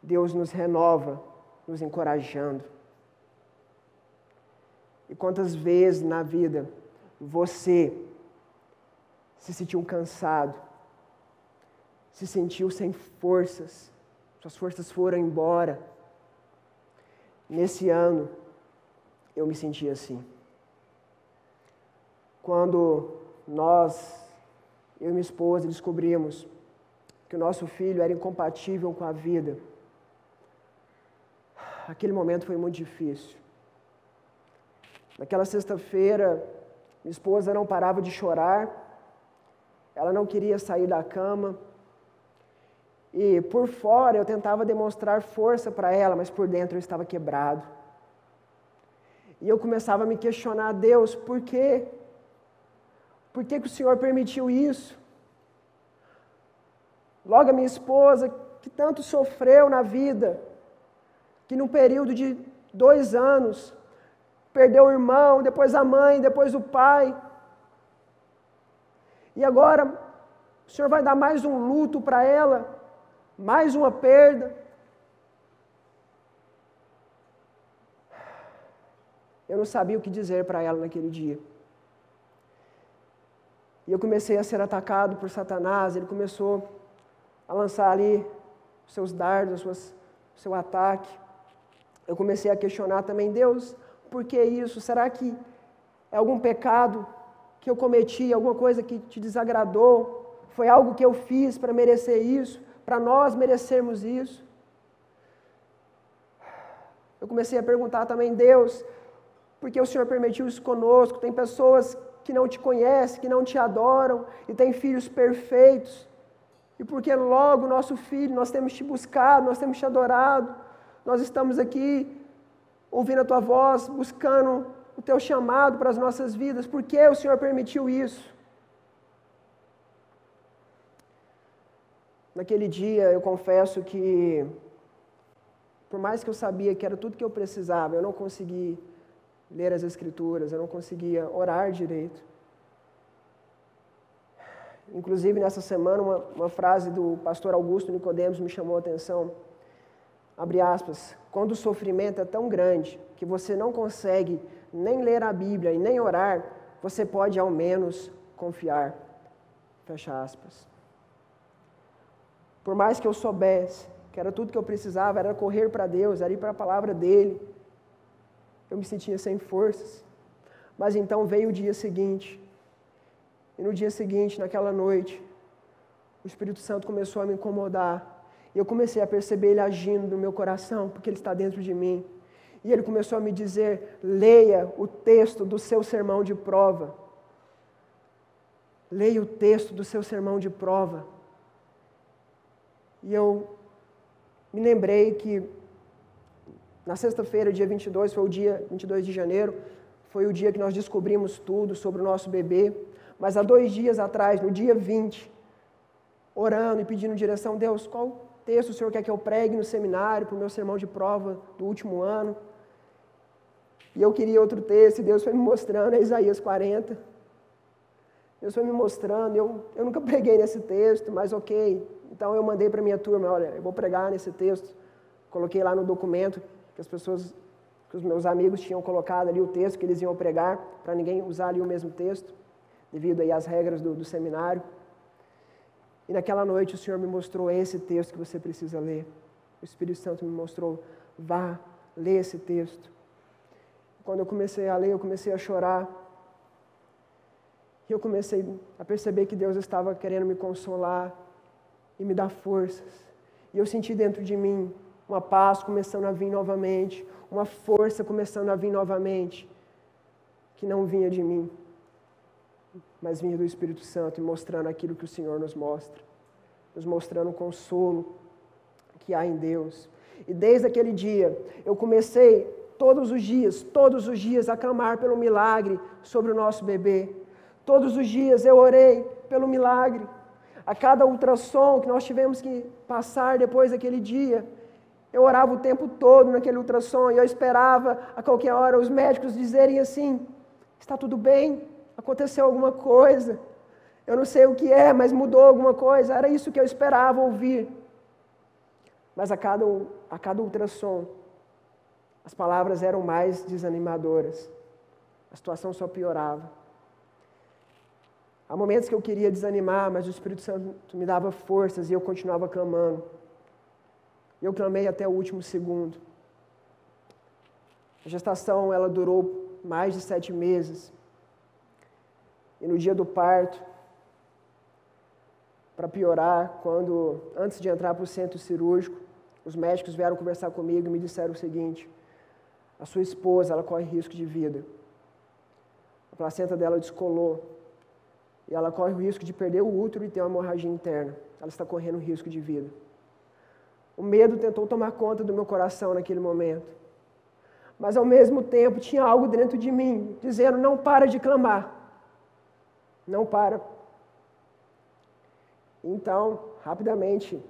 S1: Deus nos renova, nos encorajando. E quantas vezes na vida você se sentiu cansado, se sentiu sem forças, suas forças foram embora. Nesse ano, eu me senti assim. Quando eu e minha esposa, descobrimos que o nosso filho era incompatível com a vida, aquele momento foi muito difícil. Naquela sexta-feira, minha esposa não parava de chorar, ela não queria sair da cama, e por fora eu tentava demonstrar força para ela, mas por dentro eu estava quebrado. E eu começava a me questionar: Deus, por quê? Por que o Senhor permitiu isso? Logo a minha esposa, que tanto sofreu na vida, que num período de 2 anos, perdeu o irmão, depois a mãe, depois o pai. E agora o Senhor vai dar mais um luto para ela, mais uma perda. Eu não sabia o que dizer para ela naquele dia. E eu comecei a ser atacado por Satanás, ele começou a lançar ali os seus dardos, o seu ataque. Eu comecei a questionar também, Deus, por que isso? Será que é algum pecado que eu cometi, alguma coisa que te desagradou? Foi algo que eu fiz para merecer isso, para nós merecermos isso? Eu comecei a perguntar também, Deus, por que o Senhor permitiu isso conosco? Tem pessoas que não te conhecem, que não te adoram, e tem filhos perfeitos. E porque logo nosso filho, nós temos te buscado, nós temos te adorado, nós estamos aqui ouvindo a tua voz, buscando o teu chamado para as nossas vidas. Por que o Senhor permitiu isso? Naquele dia, eu confesso que, por mais que eu sabia que era tudo que eu precisava, eu não consegui ler as Escrituras, eu não conseguia orar direito. Inclusive, nessa semana, uma frase do pastor Augusto Nicodemos me chamou a atenção. Abre aspas, quando o sofrimento é tão grande que você não consegue nem ler a Bíblia e nem orar, você pode ao menos confiar. Fecha aspas. Por mais que eu soubesse que era tudo que eu precisava, era correr para Deus, era ir para a palavra dEle, eu me sentia sem forças. Mas então veio o dia seguinte. E no dia seguinte, naquela noite, o Espírito Santo começou a me incomodar. E eu comecei a perceber Ele agindo no meu coração, porque Ele está dentro de mim. E Ele começou a me dizer, leia o texto do seu sermão de prova. Leia o texto do seu sermão de prova. E eu me lembrei que na sexta-feira, dia 22, foi o dia 22 de janeiro, foi o dia que nós descobrimos tudo sobre o nosso bebê. Mas há 2 dias atrás, no dia 20, orando e pedindo direção, Deus, qual texto o Senhor quer que eu pregue no seminário, para o meu sermão de prova do último ano? E eu queria outro texto, e Deus foi me mostrando, é Isaías 40. Deus foi me mostrando, eu nunca preguei nesse texto, mas ok. Então eu mandei para a minha turma, olha, eu vou pregar nesse texto. Coloquei lá no documento que que os meus amigos tinham colocado ali o texto que eles iam pregar, para ninguém usar ali o mesmo texto, devido aí às regras do seminário. E naquela noite o Senhor me mostrou esse texto que você precisa ler. O Espírito Santo me mostrou, vá, lê esse texto. Quando eu comecei a ler, eu comecei a chorar. E eu comecei a perceber que Deus estava querendo me consolar e me dar forças. E eu senti dentro de mim uma paz começando a vir novamente, uma força começando a vir novamente, que não vinha de mim, mas vinha do Espírito Santo, mostrando aquilo que o Senhor nos mostra, nos mostrando o consolo que há em Deus. E desde aquele dia, eu comecei todos os dias a clamar pelo milagre sobre o nosso bebê. Todos os dias eu orei pelo milagre. A cada ultrassom que nós tivemos que passar depois daquele dia, eu orava o tempo todo naquele ultrassom e eu esperava a qualquer hora os médicos dizerem assim, está tudo bem? Aconteceu alguma coisa? Eu não sei o que é, mas mudou alguma coisa? Era isso que eu esperava ouvir. Mas a cada ultrassom, as palavras eram mais desanimadoras. A situação só piorava. Há momentos que eu queria desanimar, mas o Espírito Santo me dava forças e eu continuava clamando. Eu clamei até o último segundo. A gestação, ela durou mais de 7 meses. E no dia do parto, para piorar, antes de entrar para o centro cirúrgico, os médicos vieram conversar comigo e me disseram o seguinte, a sua esposa, ela corre risco de vida. A placenta dela descolou. E ela corre o risco de perder o útero e ter uma hemorragia interna. Ela está correndo risco de vida. O medo tentou tomar conta do meu coração naquele momento. Mas ao mesmo tempo tinha algo dentro de mim, dizendo, não para de clamar. Não para. Então, rapidamente,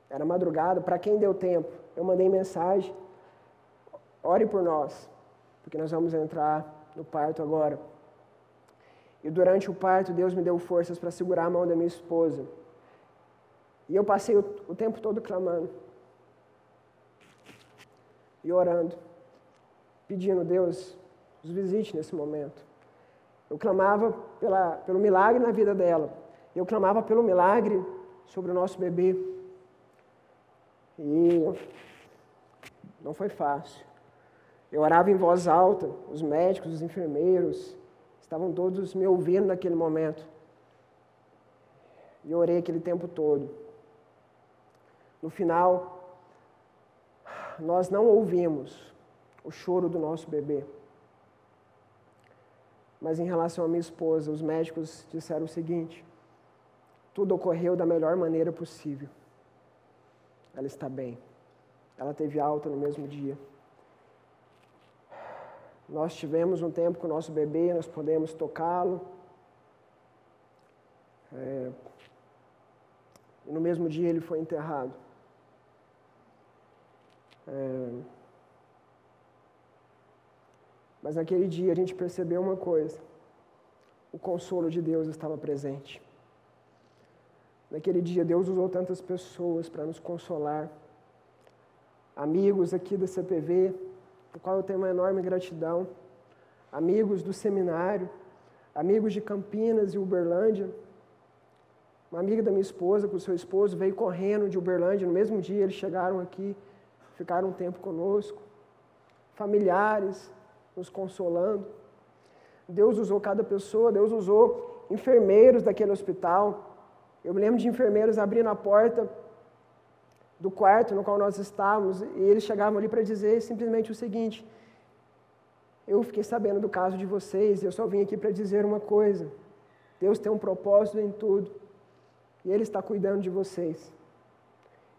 S1: era madrugada, para quem deu tempo, eu mandei mensagem, ore por nós, porque nós vamos entrar no parto agora. E durante o parto, Deus me deu forças para segurar a mão da minha esposa. E eu passei o tempo todo clamando. E orando. Pedindo, Deus, nos visite nesse momento. Eu clamava pelo milagre na vida dela. Eu clamava pelo milagre sobre o nosso bebê. E não foi fácil. Eu orava em voz alta, os médicos, os enfermeiros, estavam todos me ouvindo naquele momento. E eu orei aquele tempo todo. No final, nós não ouvimos o choro do nosso bebê. Mas em relação à minha esposa, os médicos disseram o seguinte: tudo ocorreu da melhor maneira possível. Ela está bem. Ela teve alta no mesmo dia. Nós tivemos um tempo com o nosso bebê, nós podemos tocá-lo. E no mesmo dia ele foi enterrado. Mas naquele dia a gente percebeu uma coisa: o consolo de Deus estava presente. Naquele dia Deus usou tantas pessoas para nos consolar. Amigos aqui da CPV, por qual eu tenho uma enorme gratidão. Amigos do seminário, amigos de Campinas e Uberlândia. Uma amiga da minha esposa, com o seu esposo, veio correndo de Uberlândia. No mesmo dia eles chegaram aqui, ficaram um tempo conosco. Familiares nos consolando. Deus usou cada pessoa, Deus usou enfermeiros daquele hospital. Eu me lembro de enfermeiros abrindo a porta do quarto no qual nós estávamos, e eles chegavam ali para dizer simplesmente o seguinte: eu fiquei sabendo do caso de vocês, e eu só vim aqui para dizer uma coisa: Deus tem um propósito em tudo, e Ele está cuidando de vocês.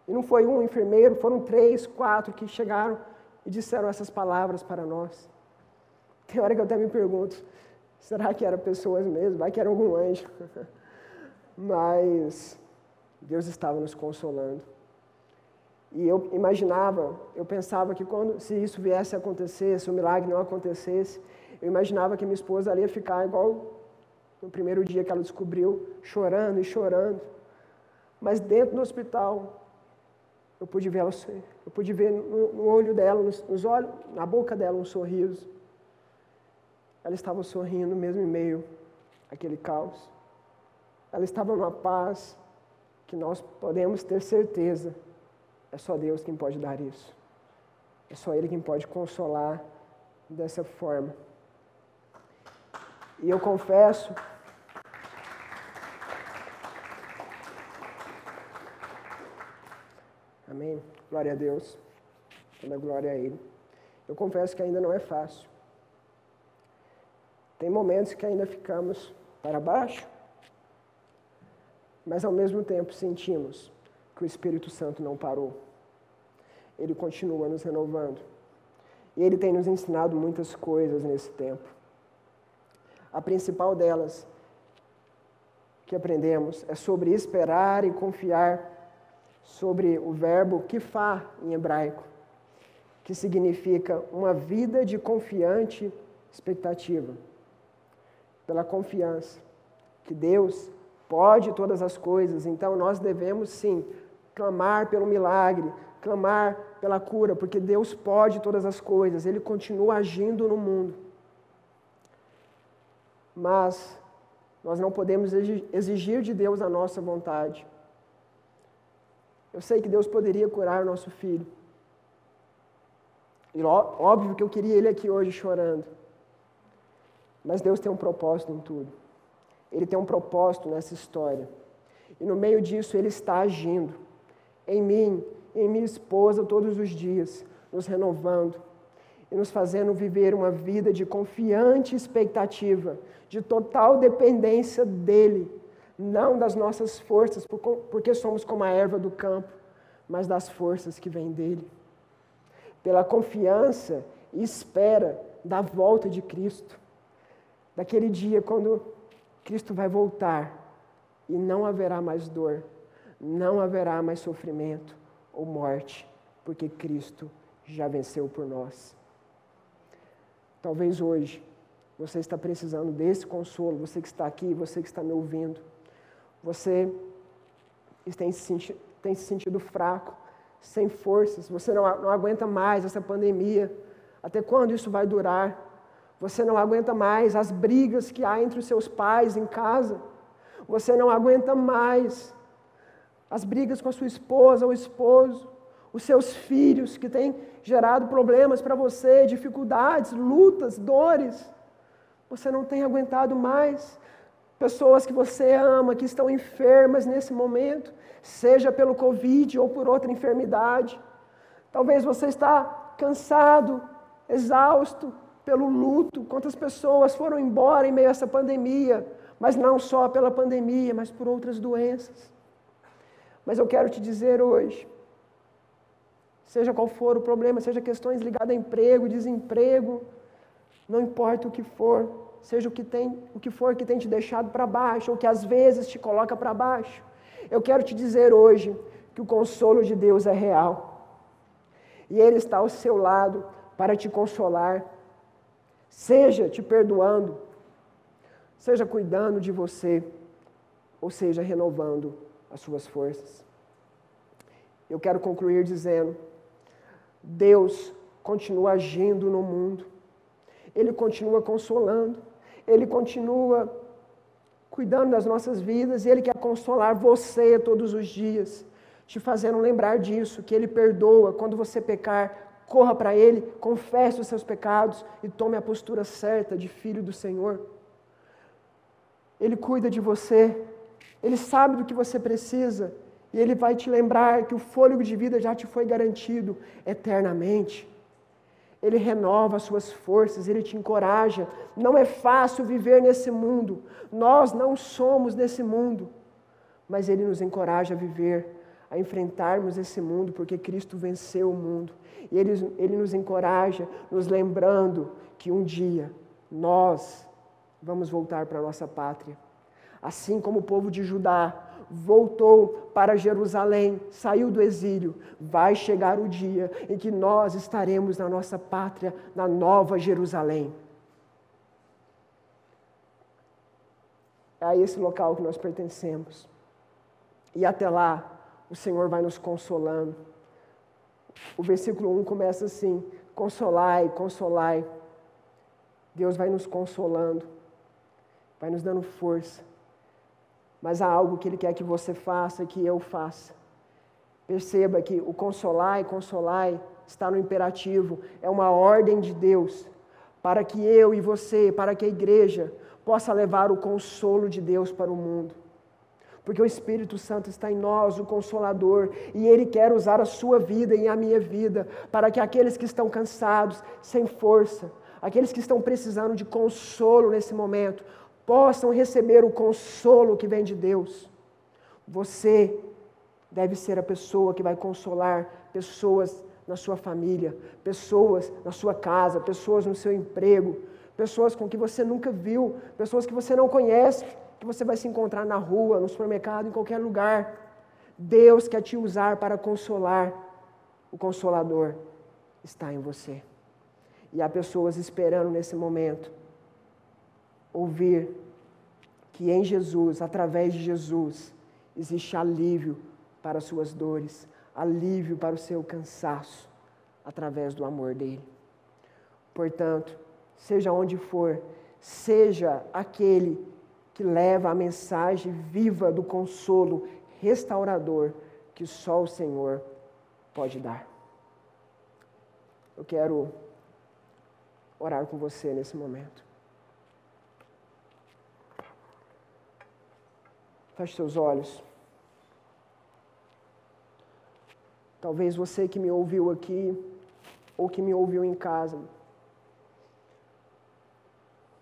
S1: E não foi um enfermeiro, foram 3, 4 que chegaram e disseram essas palavras para nós. Tem hora que eu até me pergunto, será que eram pessoas mesmo? Vai que era algum anjo? Mas Deus estava nos consolando. E eu imaginava, eu pensava que se isso viesse a acontecer, se o milagre não acontecesse, eu imaginava que minha esposa ali ia ficar igual no primeiro dia que ela descobriu, chorando e chorando. Mas dentro do hospital, eu pude ver no olho dela, nos olhos, na boca dela um sorriso. Ela estava sorrindo mesmo em meio àquele caos. Ela estava numa paz que nós podemos ter certeza. É só Deus quem pode dar isso. É só Ele quem pode consolar dessa forma. E eu confesso, amém? Glória a Deus. Toda glória a Ele. Eu confesso que ainda não é fácil. Tem momentos que ainda ficamos para baixo, mas ao mesmo tempo sentimos que o Espírito Santo não parou. Ele continua nos renovando. E Ele tem nos ensinado muitas coisas nesse tempo. A principal delas que aprendemos é sobre esperar e confiar, sobre o verbo kifá em hebraico, que significa uma vida de confiante expectativa. Pela confiança que Deus pode todas as coisas, então nós devemos sim clamar pelo milagre, clamar pela cura, porque Deus pode todas as coisas, Ele continua agindo no mundo. Mas nós não podemos exigir de Deus a nossa vontade. Eu sei que Deus poderia curar o nosso filho. E óbvio que eu queria ele aqui hoje chorando. Mas Deus tem um propósito em tudo. Ele tem um propósito nessa história. E no meio disso Ele está agindo. Em mim, em minha esposa todos os dias, nos renovando e nos fazendo viver uma vida de confiante expectativa, de total dependência dEle, não das nossas forças, porque somos como a erva do campo, mas das forças que vêm dEle. Pela confiança e espera da volta de Cristo, daquele dia quando Cristo vai voltar e não haverá mais dor, não haverá mais sofrimento ou morte, porque Cristo já venceu por nós. Talvez hoje você está precisando desse consolo, você que está aqui, você que está me ouvindo, você tem se sentido fraco, sem forças, você não aguenta mais essa pandemia. Até quando isso vai durar? Você não aguenta mais as brigas que há entre os seus pais em casa. Você não aguenta mais as brigas com a sua esposa ou esposo, os seus filhos que têm gerado problemas para você, dificuldades, lutas, dores. Você não tem aguentado mais. Pessoas que você ama, que estão enfermas nesse momento, seja pelo Covid ou por outra enfermidade. Talvez você está cansado, exausto pelo luto. Quantas pessoas foram embora em meio a essa pandemia, mas não só pela pandemia, mas por outras doenças. Mas eu quero te dizer hoje, seja qual for o problema, seja questões ligadas a emprego, desemprego, não importa o que for, seja o que for que tem te deixado para baixo, ou que às vezes te coloca para baixo, eu quero te dizer hoje que o consolo de Deus é real. E Ele está ao seu lado para te consolar, seja te perdoando, seja cuidando de você, ou seja renovando as suas forças. Eu quero concluir dizendo, Deus continua agindo no mundo, Ele continua consolando, Ele continua cuidando das nossas vidas, e Ele quer consolar você todos os dias, te fazendo lembrar disso, que Ele perdoa. Quando você pecar, corra para Ele, confesse os seus pecados e tome a postura certa de filho do Senhor. Ele cuida de você, Ele sabe do que você precisa, e Ele vai te lembrar que o fôlego de vida já te foi garantido eternamente. Ele renova as suas forças, Ele te encoraja. Não é fácil viver nesse mundo, nós não somos desse mundo, mas Ele nos encoraja a viver, a enfrentarmos esse mundo, porque Cristo venceu o mundo. E Ele nos encoraja, nos lembrando que um dia nós vamos voltar para a nossa pátria. Assim como o povo de Judá voltou para Jerusalém, saiu do exílio, vai chegar o dia em que nós estaremos na nossa pátria, na nova Jerusalém. É a esse local que nós pertencemos. E até lá, o Senhor vai nos consolando. O versículo 1 começa assim: consolai, consolai. Deus vai nos consolando, vai nos dando força. Mas há algo que Ele quer que você faça, que eu faça. Perceba que o consolai, consolai, está no imperativo. É uma ordem de Deus para que eu e você, para que a igreja possa levar o consolo de Deus para o mundo. Porque o Espírito Santo está em nós, o Consolador, e Ele quer usar a sua vida e a minha vida para que aqueles que estão cansados, sem força, aqueles que estão precisando de consolo nesse momento, possam receber o consolo que vem de Deus. Você deve ser a pessoa que vai consolar pessoas na sua família, pessoas na sua casa, pessoas no seu emprego, pessoas com que você nunca viu, pessoas que você não conhece, que você vai se encontrar na rua, no supermercado, em qualquer lugar. Deus quer te usar para consolar. O Consolador está em você. E há pessoas esperando nesse momento ouvir que em Jesus, através de Jesus, existe alívio para as suas dores, alívio para o seu cansaço, através do amor dele. Portanto, seja onde for, seja aquele que leva a mensagem viva do consolo restaurador que só o Senhor pode dar. Eu quero orar com você nesse momento. Feche seus olhos. Talvez você que me ouviu aqui, ou que me ouviu em casa,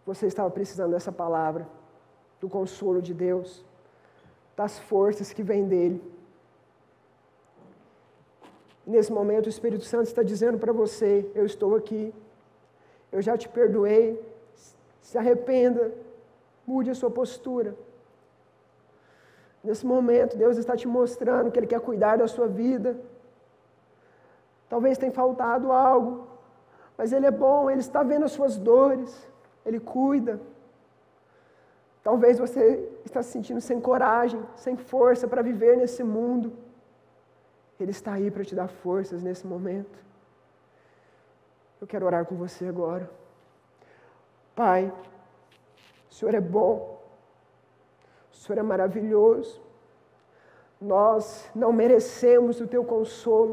S1: você estava precisando dessa palavra, do consolo de Deus, das forças que vêm dEle. Nesse momento o Espírito Santo está dizendo para você: eu estou aqui, eu já te perdoei, se arrependa, mude a sua postura. Nesse momento Deus está te mostrando que Ele quer cuidar da sua vida. Talvez tenha faltado algo, mas Ele é bom, Ele está vendo as suas dores, Ele cuida. Talvez você está se sentindo sem coragem, sem força para viver nesse mundo. Ele está aí para te dar forças nesse momento. Eu quero orar com você agora. Pai, o Senhor é bom, o Senhor é maravilhoso. Nós não merecemos o Teu consolo,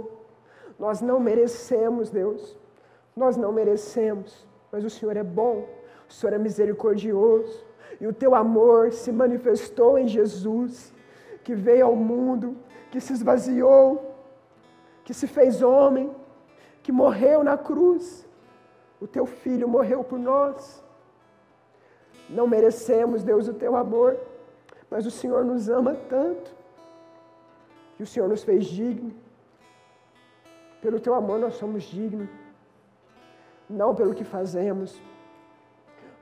S1: nós não merecemos, Deus, nós não merecemos, mas o Senhor é bom, o Senhor é misericordioso, e o Teu amor se manifestou em Jesus, que veio ao mundo, que se esvaziou, que se fez homem, que morreu na cruz. O Teu Filho morreu por nós. Não merecemos, Deus, o Teu amor, mas o Senhor nos ama tanto, que o Senhor nos fez digno. Pelo Teu amor nós somos dignos, não pelo que fazemos,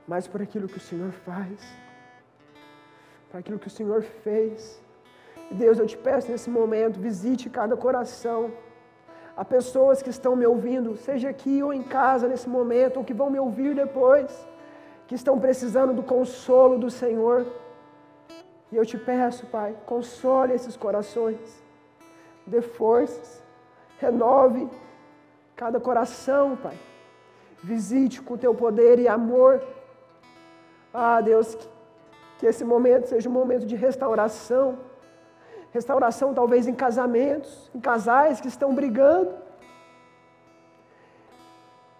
S1: mas por aquilo que o Senhor faz, por aquilo que o Senhor fez. Deus, eu te peço nesse momento, visite cada coração. Há pessoas que estão me ouvindo, seja aqui ou em casa nesse momento, ou que vão me ouvir depois, que estão precisando do consolo do Senhor. E eu te peço, Pai, console esses corações, dê forças, renove cada coração, Pai. Visite com o Teu poder e amor. Ah, Deus, que esse momento seja um momento de restauração. Restauração talvez em casamentos, em casais que estão brigando,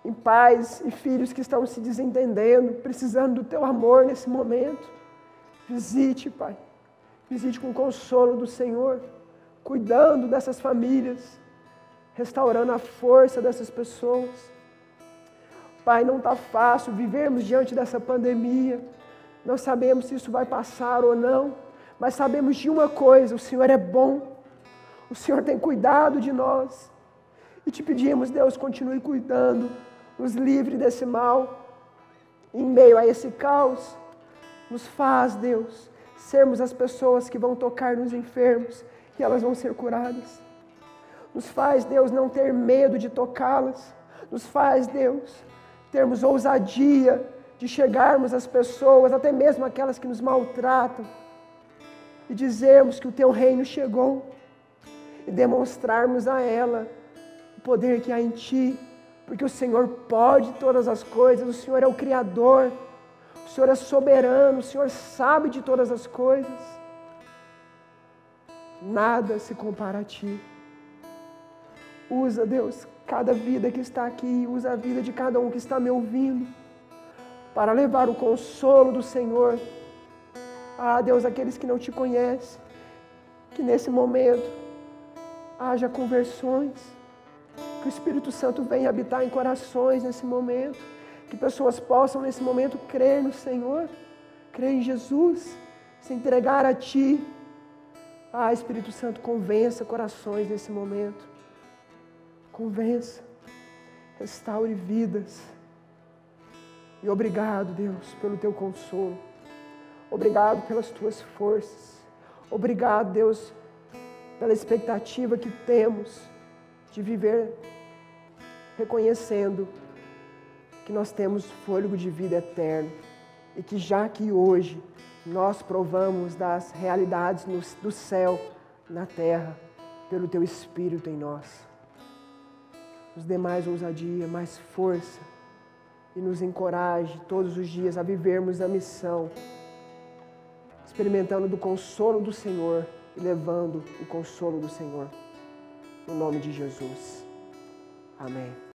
S1: em pais e filhos que estão se desentendendo, precisando do Teu amor nesse momento. Visite, Pai, visite com o consolo do Senhor, cuidando dessas famílias, restaurando a força dessas pessoas. Pai, não está fácil vivermos diante dessa pandemia, não sabemos se isso vai passar ou não, mas sabemos de uma coisa: o Senhor é bom, o Senhor tem cuidado de nós, e te pedimos, Deus, continue cuidando, nos livre desse mal, em meio a esse caos, nos faz, Deus, sermos as pessoas que vão tocar nos enfermos, e elas vão ser curadas, nos faz, Deus, não ter medo de tocá-las, nos faz, Deus, termos ousadia de chegarmos às pessoas, até mesmo aquelas que nos maltratam, e dizermos que o Teu reino chegou, e demonstrarmos a ela o poder que há em Ti, porque o Senhor pode todas as coisas, o Senhor é o Criador, o Senhor é soberano, o Senhor sabe de todas as coisas. Nada se compara a Ti. Usa, Deus, cada vida que está aqui, usa a vida de cada um que está me ouvindo, para levar o consolo do Senhor. Ah, Deus, aqueles que não Te conhecem, que nesse momento haja conversões, que o Espírito Santo venha habitar em corações nesse momento, que pessoas possam nesse momento crer no Senhor, crer em Jesus, se entregar a Ti. Ah, Espírito Santo, convença corações nesse momento, convença, restaure vidas. E obrigado, Deus, pelo Teu consolo. Obrigado pelas Tuas forças. Obrigado, Deus, pela expectativa que temos de viver reconhecendo que nós temos fôlego de vida eterno e que já que hoje nós provamos das realidades do céu na terra pelo Teu Espírito em nós. Nos dê mais ousadia, mais força e nos encoraje todos os dias a vivermos a missão, experimentando do consolo do Senhor e levando o consolo do Senhor. No nome de Jesus. Amém.